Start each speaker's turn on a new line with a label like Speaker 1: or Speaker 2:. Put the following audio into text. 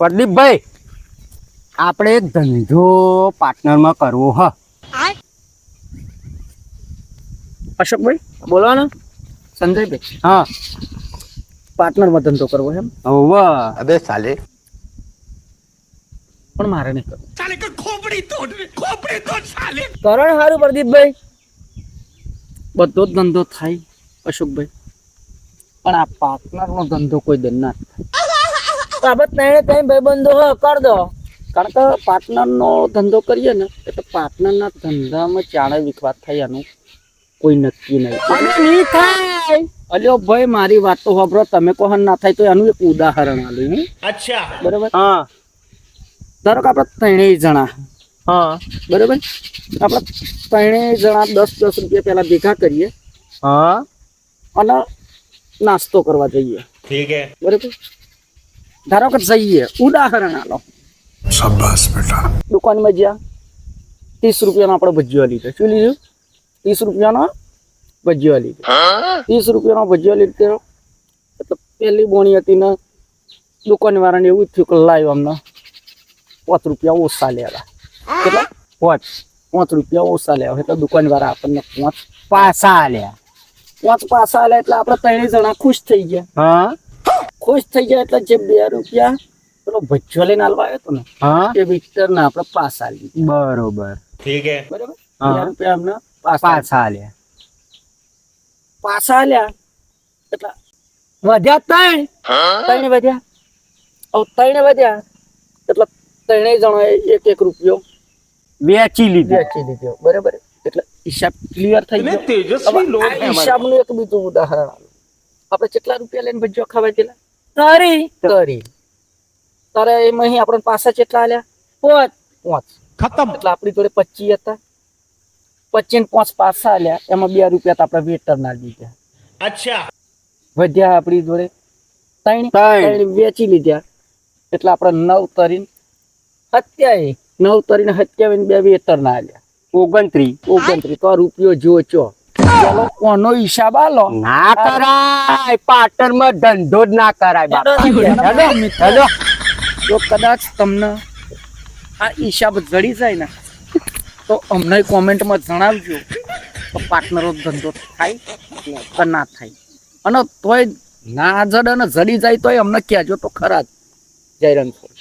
Speaker 1: પ્રદીપભાઈ આપણે એક ધંધો પાર્ટનરમાં કરવો હ.
Speaker 2: અશોકભાઈ બોલો ને. સંજયભાઈ
Speaker 1: હા
Speaker 2: પાર્ટનરમાં ધંધો કરવો એમ.
Speaker 1: હવે અબે સાલે
Speaker 2: પણ મારે નહીં કરવું. કરણ હારું પ્રદીપભાઈ બધો જ ધંધો થાય અશોકભાઈ, પણ આ પાર્ટનરનો ધંધો કોઈ દર ના થાય. બાબત નહીં કઈ ભાઈબંધો હ કર દો. કારણ કે પાર્ટનરનો ધંધો કરીએ ને એટલે પાર્ટનરના ધંધામાં ચાણે વિખવાદ થાય એનું કોઈ નક્કી નહીં થાય. અલ્યો ભાઈ મારી વાત તો સાંભળો, તમે કહો ના થાય તો એનું એક ઉદાહરણ આલું હું.
Speaker 1: અચ્છા
Speaker 2: બરાબર.
Speaker 1: હા
Speaker 2: ધારો કે આપણે ત્રણેય જણા
Speaker 1: હા
Speaker 2: બરાબર, આપણે ત્રણેય જણા 10-10 રૂપિયા પહેલા ભેગા કરીએ
Speaker 1: હા
Speaker 2: અને નાસ્તો કરવા જઈએ.
Speaker 1: ઠીક હે
Speaker 2: બરાબર. ધારો કે જઈએ, ઉદાહરણ આલો.
Speaker 3: શાબાશ બેટા.
Speaker 2: દુકાનમાં જ્યાં 30 રૂપિયાનો આપણે ભજીયો લીધો. શું લીધું? 30 રૂપિયાનો ભજીયો લીધો. 30 રૂપિયાનો ભજીયો લીધો એટલે પહેલી બોણી હતી ને દુકાન વાળાને એવું થયું કે લાવ્યો અમને 5 રૂપિયા ઓછા લેવા. કેટલા? 5 રૂપિયા ઓછા લેવા એટલે દુકાન વાળા આપણને 5
Speaker 1: પાસા આલ્યા.
Speaker 2: 5 પાછા આલ્યા એટલે આપણે ત્રણેય જણા ખુશ થઈ ગયા.
Speaker 1: હા
Speaker 2: ખુશ થઈ ગયા એટલે જે 2 રૂપિયા પેલો ભજીયો લઈને આલવા આવ્યો હતો ને
Speaker 1: હા
Speaker 2: એ વિક્ટર ને આપણે પાછા લીધા.
Speaker 1: બરોબર
Speaker 2: ઠીક હે. બરાબર.
Speaker 1: હા.
Speaker 2: 2 રૂપિયા અમને
Speaker 1: પાસા આલ્યા.
Speaker 2: પાછા આલ્યા એટલે વધ્યા ત્રણ વધ્યા. હવે 3 વધ્યા એટલે ત્રણેય જણાએ 1-1 રૂપિયો
Speaker 1: વેચી લીધી.
Speaker 2: વેચી લીધો. બરાબર. એટલે હિસાબ ક્લિયર થઈ ગયો.
Speaker 1: તેજસ્વી લોક
Speaker 2: હવે આ હિસાબનું એક બીજું ઉદાહરણ આલું. આપણે કેટલા રૂપિયા લઈને ભજીયો ખાવા ગયેલા? તરી. તારે એમાં અહીં આપણે પાછા કેટલા આલ્યા? 5
Speaker 1: ખતમ.
Speaker 2: એટલે આપણી જોડે 25 હતા. 25 ને 5 પાછા આલ્યા એમાં 2 રૂપિયા તો આપણે વેટર ના દીધા.
Speaker 1: અચ્છા
Speaker 2: વધ્યા આપણી જોડે 3
Speaker 1: ત્રણ.
Speaker 2: વેચી લીધા એટલે આપણે 9 તરીને 27. 9 તરીને 27 2 વેટર ના આલ્યા.
Speaker 1: 29.
Speaker 2: તો આ રૂપિયો જોચો. ચાલો કોનો હિસાબ આલો.
Speaker 1: ના કરાય, પાર્ટનરમાં ધંધો જ ના કરાય બાપા. હેલો
Speaker 2: જો કદાચ તમને આ હિસાબ જડી જાય ને તો અમને કોમેન્ટમાં જણાવજો તો પાર્ટનરો ધંધો થાય કે ના થાય. અને તોય ના જડે ને જડી જાય તોય અમને કહેજો તો ખરા જ. જય રણછોડ.